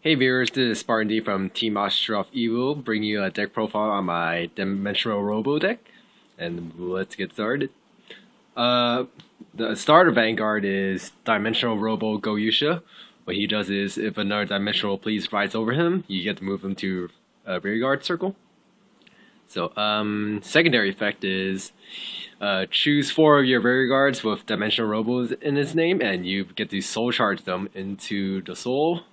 Hey viewers, this is Spartan D from Team Master of Evil, bringing you a deck profile on my Dimensional Robo deck, and let's get started. The starter Vanguard is Dimensional Robo Goyusha. What he does is, if another Dimensional Please rides over him, you get to move him to a rearguard circle. So, secondary effect is, choose 4 of your rearguards with Dimensional Robos in his name, and you get to soul charge them into the soul.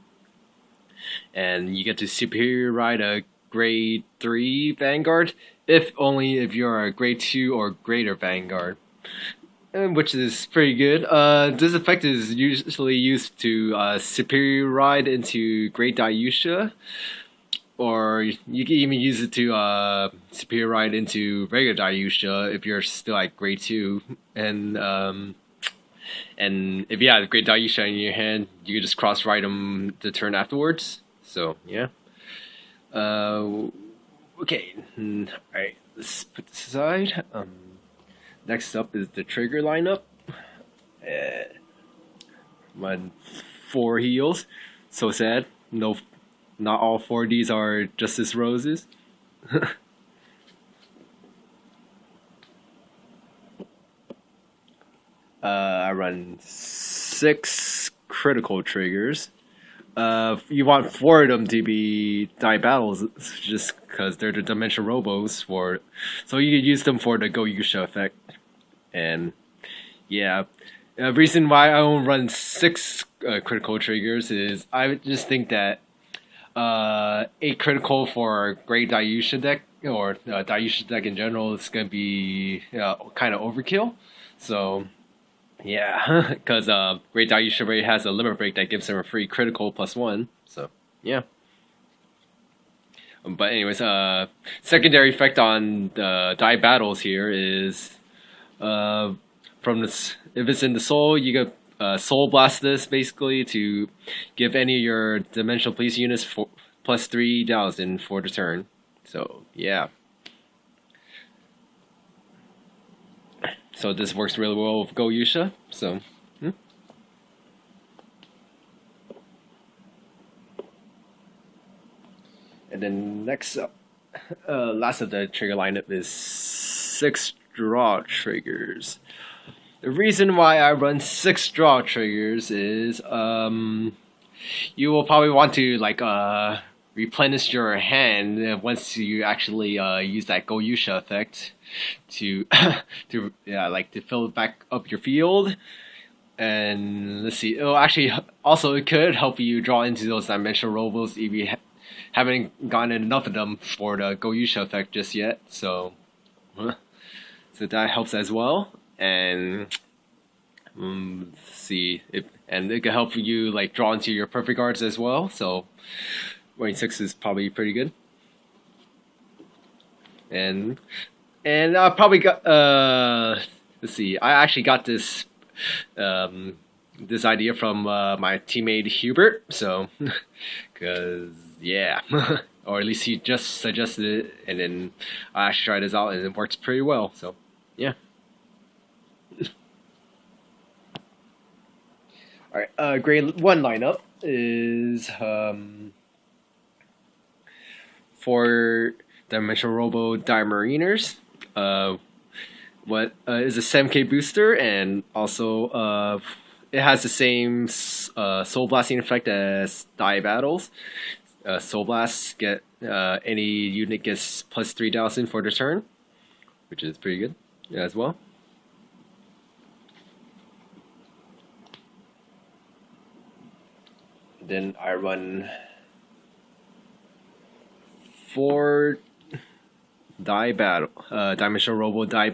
And you get to superior ride a grade 3 Vanguard, if you're a grade 2 or greater Vanguard, which is pretty good. This effect is usually used to superior ride into Great Dayusha, or you can even use it to superior ride into regular Dayusha if you're still at grade 2. And if you have Great Dayusha in your hand, you can just cross ride them the turn afterwards. So yeah. Okay. Alright, let's put this aside. Next up is the trigger lineup. My 4 heals. So sad. No, not all 4Ds are Justice Roses. I run 6 critical triggers. You want 4 of them to be die battles, just because they're the dimensional robos so you can use them for the Goyusha effect. And yeah, the reason why I don't run 6 critical triggers is I just think that 8 critical for a Great Dayusha deck, or Dayusha deck in general, is going to be kind of overkill. So yeah, because Great Dayusha already has a limit break that gives him a free critical +1. So yeah. But anyways, secondary effect on the die battles here is from this. If it's in the soul, you get soul blast this basically to give any of your dimensional police units +3,000 for the turn. So yeah. So this works really well with Goyusha. So, And then next up, last of the trigger lineup is 6 draw triggers. The reason why I run 6 draw triggers is you will probably want to replenish your hand once you actually use that Goyusha effect to to fill back up your field. And let's see, it could help you draw into those dimensional robos if you haven't gotten enough of them for the Goyusha effect just yet. So that helps as well. And let's see, it can help you draw into your perfect guards as well. So running 6 is probably pretty good. And I probably got let's see, I actually got this this idea from my teammate Hubert. So because yeah, or at least he just suggested it, and then I actually tried this out and it works pretty well. So yeah. Alright, grade 1 lineup is for Dimensional Robo Dimariners. What is a 7k booster, and also it has the same soul blasting effect as die battles. Soul blasts get any unit gets +3,000 for the turn, which is pretty good as well. Then I run 4 die battle, Dimensional Robo die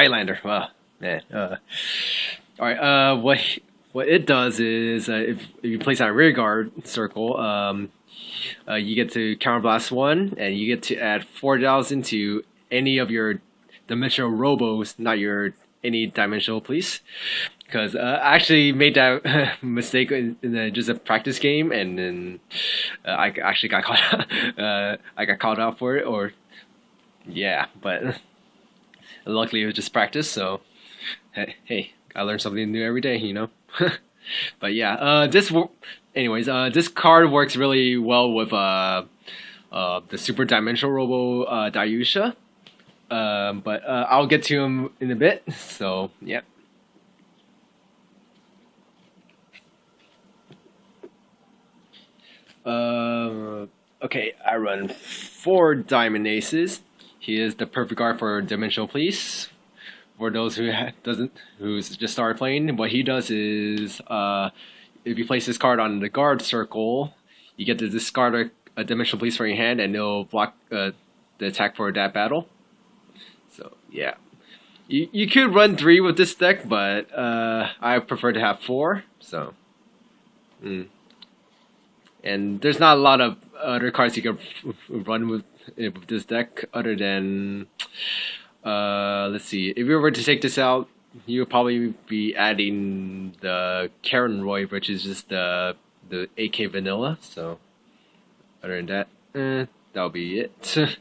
lander. Wow, man. Alright, what it does is if you place on a rear guard circle, you get to counterblast 1, and you get to add 4,000 to any of your dimensional robos, not any dimensional police. Because I actually made that mistake in just a practice game, and then I actually got caught. I got called out for it, or yeah. But luckily it was just practice. So hey, I learn something new every day, you know. But yeah, anyways, this card works really well with the Super Dimensional Robo Dayusha. But I'll get to him in a bit. So yeah. Okay, I run 4 Diamond Aces. He is the perfect card for Dimensional Police. For those who's just started playing, what he does is, if you place this card on the guard circle, you get to discard a Dimensional Police from your hand, and it'll block the attack for that battle. So yeah, you could run 3 with this deck, but I prefer to have 4. So. And there's not a lot of other cards you can run with this deck other than, let's see, if you were to take this out, you'll probably be adding the Karen Roy, which is just the AK vanilla. So other than that, that'll be it.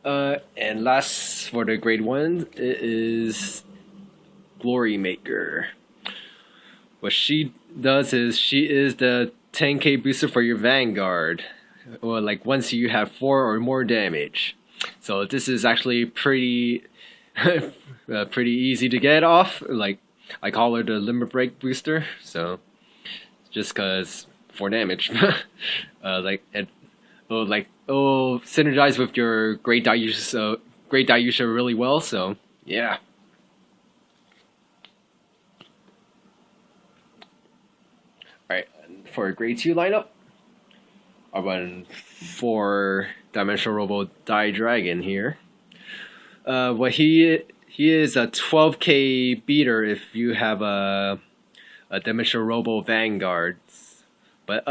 And last for the grade 1, it is Glory Maker. What she does is she is the 10k booster for your Vanguard, or like once you have 4 or more damage. So this is actually pretty pretty easy to get off. Like I call her the Limit Break booster. So just cause 4 damage, synergize with your Great Dayusha really well. So yeah. Alright, for a grade 2 lineup, I run 4 Dimensional Robo Die Dragon here. What he is a 12k beater if you have a Dimensional Robo Vanguard. But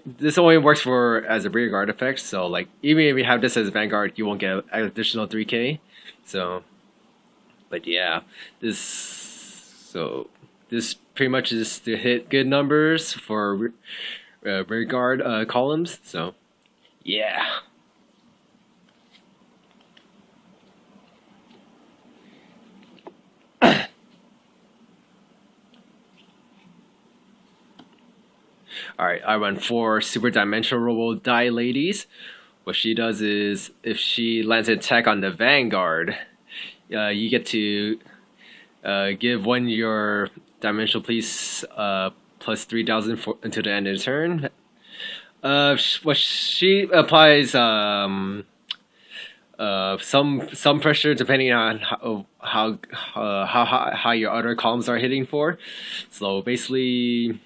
this only works for as a rear guard effect, so like even if you have this as a Vanguard, you won't get an additional 3k. So but yeah, this pretty much is to hit good numbers for rear guard columns. So yeah. Alright, I run 4 Super Dimensional Robo Die Ladies. What she does is, if she lands an attack on the Vanguard, you get to give one of your Dimensional Police plus 3,000 until the end of the turn. What she applies some pressure depending on how high your other columns are hitting for. So basically,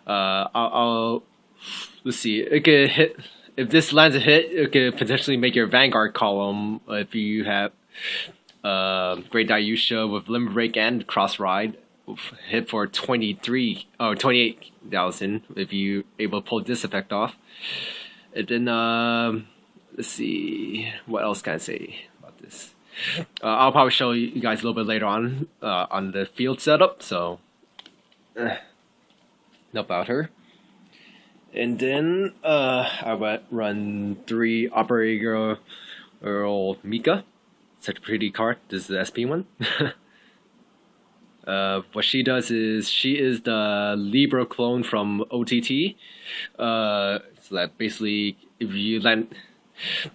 let's see. It could hit if this lands a hit. It could potentially make your Vanguard column if you have Great Dayusha with Limit Break and Cross Ride hit for 28,000 if you able to pull this effect off. And then let's see, what else can I say about this? I'll probably show you guys a little bit later on the field setup. So about her. And then I run 3 Operator Girl Mika. Such a pretty card. This is the SP one. What she does is she is the Libra clone from OTT. So that basically, if you land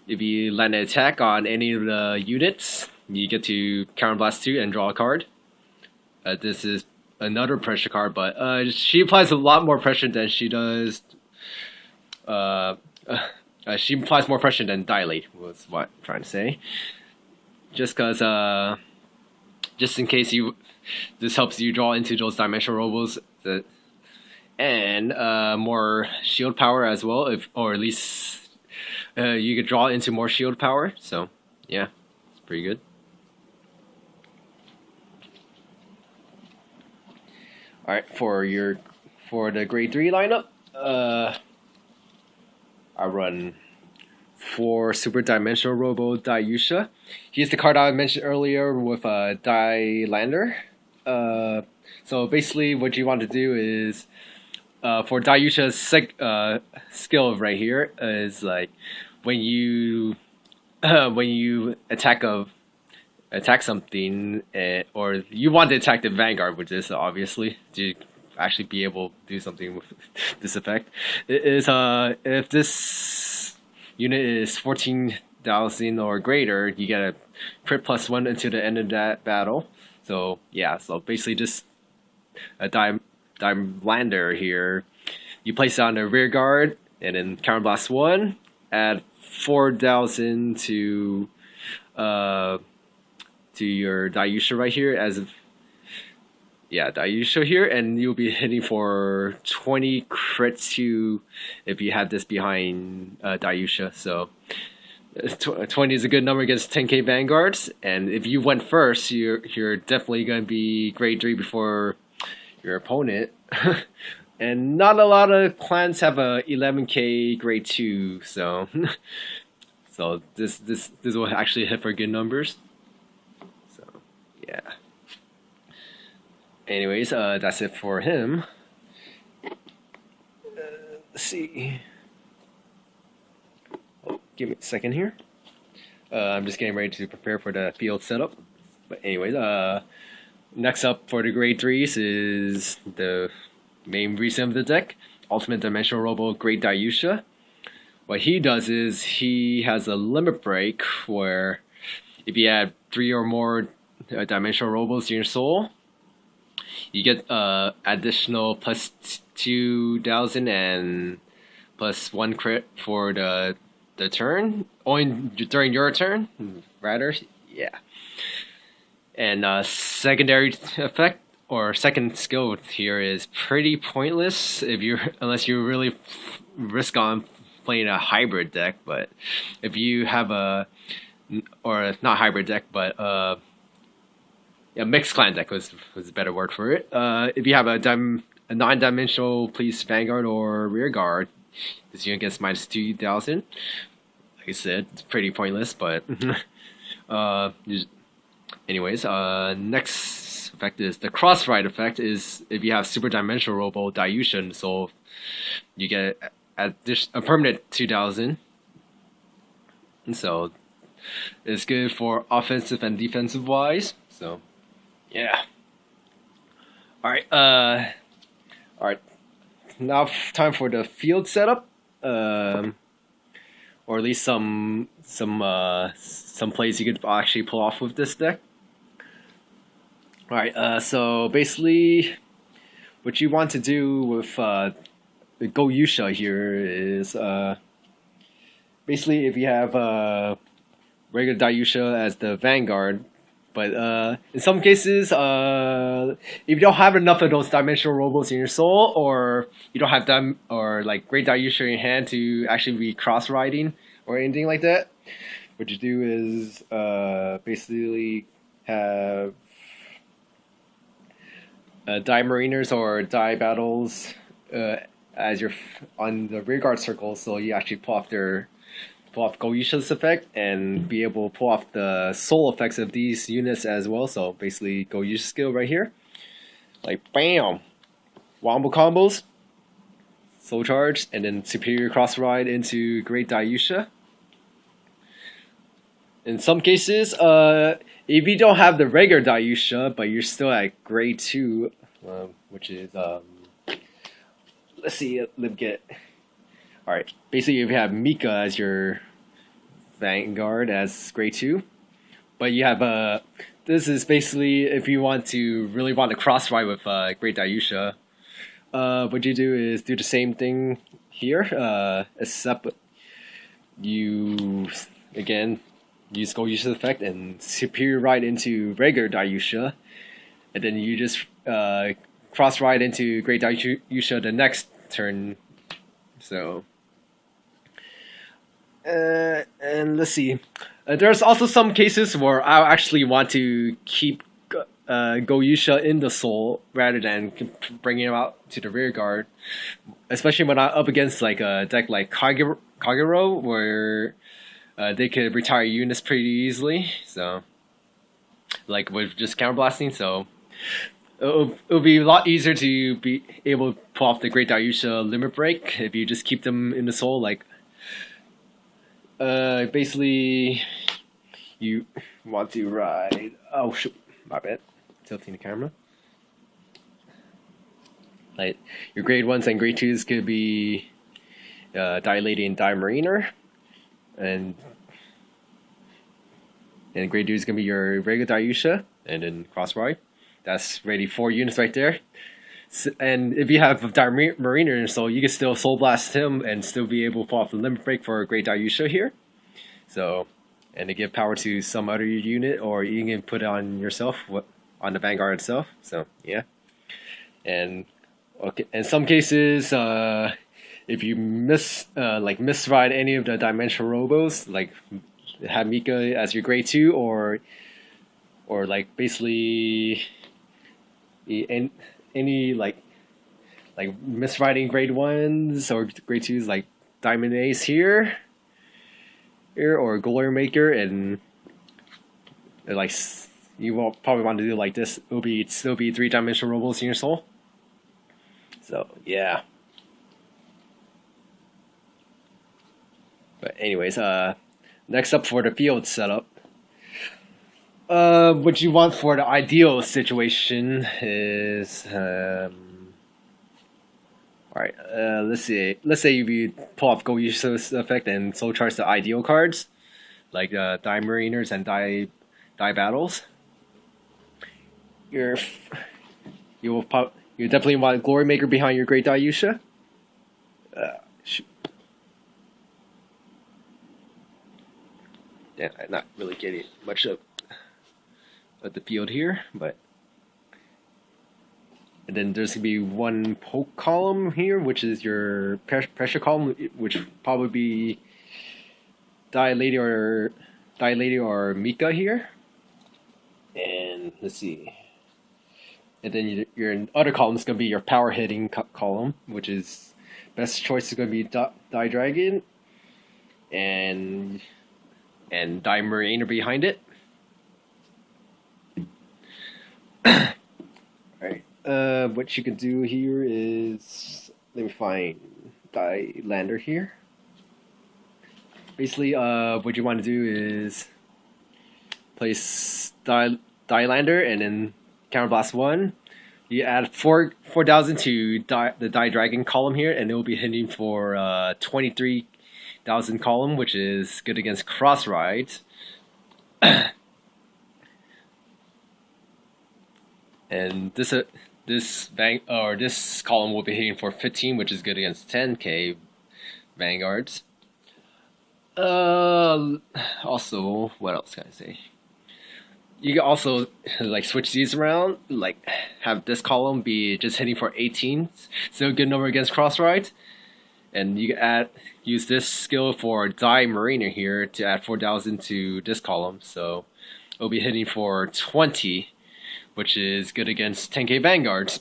an attack on any of the units, you get to counterblast 2 and draw a card. This is another pressure card, but she applies a lot more pressure than she does. She applies more pressure than Dilate, was what I'm trying to say. Just because, just in case this helps you draw into those Dimensional Robos, and more shield power as well, or at least you could draw into more shield power. So yeah, it's pretty good. All right, for the grade 3 lineup, I run 4 Super Dimensional Robo Dayusha. He's the card I mentioned earlier with Die Lander. So basically, what you want to do is, for Dayusha's skill right here is like when you attack attack something, or you want to attack the Vanguard with this, obviously, to actually be able to do something with this effect. It is if this unit is 14,000 or greater, you get a crit +1 until the end of that battle. So yeah, so basically just a dime lander here. You place it on the rear guard and then counterblast 1, add 4,000 to your Dayusha right here Dayusha here, and you'll be hitting for 20 crits to if you have this behind Dayusha. So 20 is a good number against 10k Vanguards, and if you went first, you're definitely going to be grade 3 before your opponent. And not a lot of clans have a 11k grade 2, so so this will actually hit for good numbers. So yeah. Anyways, that's it for him. Let's see. Oh, give me a second here. I'm just getting ready to prepare for the field setup. But anyways, next up for the grade 3s is the main reason of the deck, Ultimate Dimensional Robo Great Dayusha. What he does is he has a limit break where if you add 3 or more Dimensional Robos in your soul, you get additional +2,000 and +1 crit for the turn, only during your turn, rather, yeah. And secondary effect, or second skill here, is pretty pointless unless you really risk on playing a hybrid deck. But if you have or not hybrid deck, but a mixed clan deck was a better word for it. If you have a 9-dimensional police Vanguard or rear guard, this unit gets -2,000. Like I said, it's pretty pointless, but anyways, next effect is the cross ride effect. Is if you have super dimensional Robo Dayusha, so you get a permanent 2,000, and so it's good for offensive and defensive wise. So yeah. All right. Now time for the field setup. Or at least some plays you could actually pull off with this deck. All right. So basically, what you want to do with the Goyusha here is basically if you have regular Dayusha as the Vanguard. But in some cases, if you don't have enough of those dimensional Robos in your soul, or you don't have them, or like Great Dayusha in your hand to actually be cross-riding or anything like that, what you do is basically have Die Mariners or Die Battles as your on the rearguard circle, so you actually pull off Goyusha's effect and be able to pull off the soul effects of these units as well. So basically Goyusha skill right here, like bam, wombo combos, soul charge, and then superior cross ride into Great Dayusha. In some cases, if you don't have the regular Dayusha but you're still at grade 2, which is let's see, let me get. Alright, basically if you have Mika as your Vanguard as grade 2, but you have this is basically if you want to cross ride with Great Dayusha, what you do is do the same thing here, except you again use Goyusha's effect and superior ride into regular Dayusha, and then you just cross ride into Great Dayusha the next turn. So and let's see. There's also some cases where I actually want to keep Goyusha in the soul rather than bringing him out to the rear guard, especially when I'm up against like a deck like Kagero, where they could retire units pretty easily. So, like with just counterblasting, so it'll be a lot easier to be able to pull off the Great Dayusha limit break if you just keep them in the soul, like. Basically, you want to ride. Oh shoot, my bad. Tilting the camera. Like your grade 1s and grade 2s could be Dilating and Dimariner, and grade 2 is gonna be your regular Diusha, and then Crossride. That's ready 4 units right there. And if you have Dimariner, so you can still Soul Blast him and still be able to pull off the Limit Break for a Great Diusha here. So, and to give power to some other unit, or you can put it on yourself, on the Vanguard itself. So yeah, and okay, in some cases, if you misride any of the Dimensional Robos, like have Mika as your grade 2, or like basically any like misriding grade 1s or grade 2s, like Diamond Ace here or Glory Maker, and like you will probably want to do like this. It'll still be 3-dimensional Robos in your soul. So yeah. But anyways, next up for the field setup. What you want for the ideal situation is alright, let's say you pull off Go Useless effect and soul charge the ideal cards, like Die Mariners and Die Battles. You definitely want Glory Maker behind your Great Diusha. Shoot. Yeah, I'm not really getting much of the field here, but and then there's gonna be one poke column here, which is your pressure column, which would probably be Lady or Mika here. And let's see. And then your other column is gonna be your power hitting column, which is best choice is gonna be Die Dragon and Die Mariner behind it. Alright, what you can do here is, let me find Die Lander here. Basically, what you want to do is place Die Lander and then Counterblast 1. You add 4,000 to the Die Dragon column here, and it will be hitting for 23,000 column, which is good against Cross Rides. And this column will be hitting for 15, which is good against 10k Vanguards. Also, what else can I say? You can also like switch these around, like have this column be just hitting for 18, still a good number against Cross Rides. And you can use this skill for Die Mariner here to add 4,000 to this column, so it'll be hitting for 20, which is good against 10k Vanguards,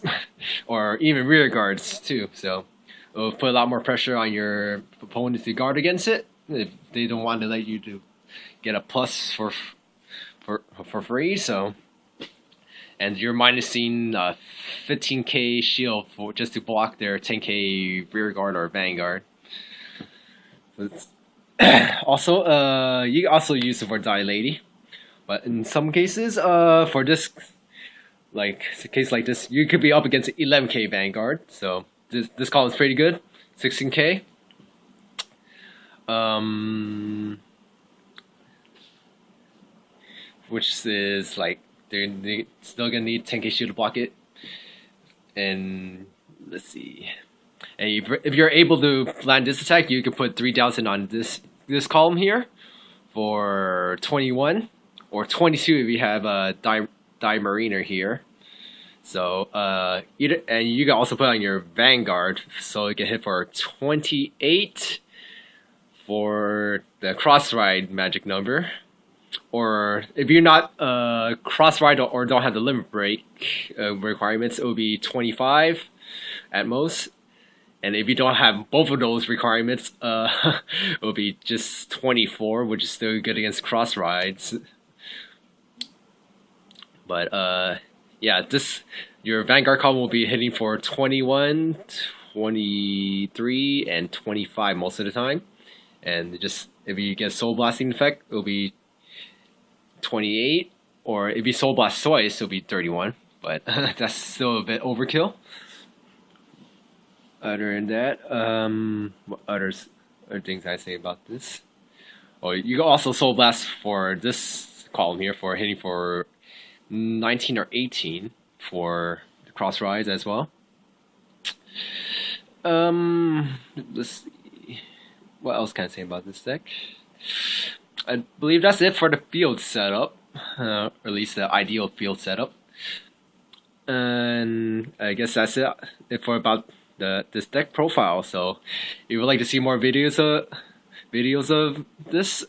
or even rear guards too. So it'll put a lot more pressure on your opponent to guard against it if they don't want to let you to get a plus for free. So, and you're minusing 15k shield for just to block their 10k rear guard or Vanguard. Also, you can also use it for Die Lady, but in some cases, for this. Like a case like this, you could be up against 11k Vanguard, so this column is pretty good. 16k. Which is like they're still gonna need 10k shield to block it. And let's see. And if you're able to land this attack, you can put 3,000 on this column here for 21 or 22 if you have a Die Mariner here. So and you can also put on your Vanguard, so it can hit for 28 for the Cross Ride magic number. Or if you're not Cross Ride or don't have the Limit Break requirements, it will be 25 at most. And if you don't have both of those requirements, it will be just 24, which is still good against Cross Rides. But yeah, your Vanguard column will be hitting for 21, 23, and 25 most of the time. And just if you get Soul Blasting effect, it'll be 28, or if you Soul Blast twice, it'll be 31. But that's still a bit overkill. Other than that, what other things I say about this? Oh, you can also Soul Blast for this column here for hitting for 19 or 18 for the cross rise as well. Let's see. What else can I say about this deck? I believe that's it for the field setup, or at least the ideal field setup. And I guess that's it for about this deck profile. So, if you would like to see more videos of this,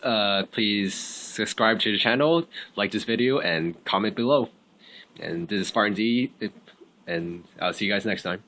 please subscribe to the channel, like this video, and comment below. And this is Spartan D, and I'll see you guys next time.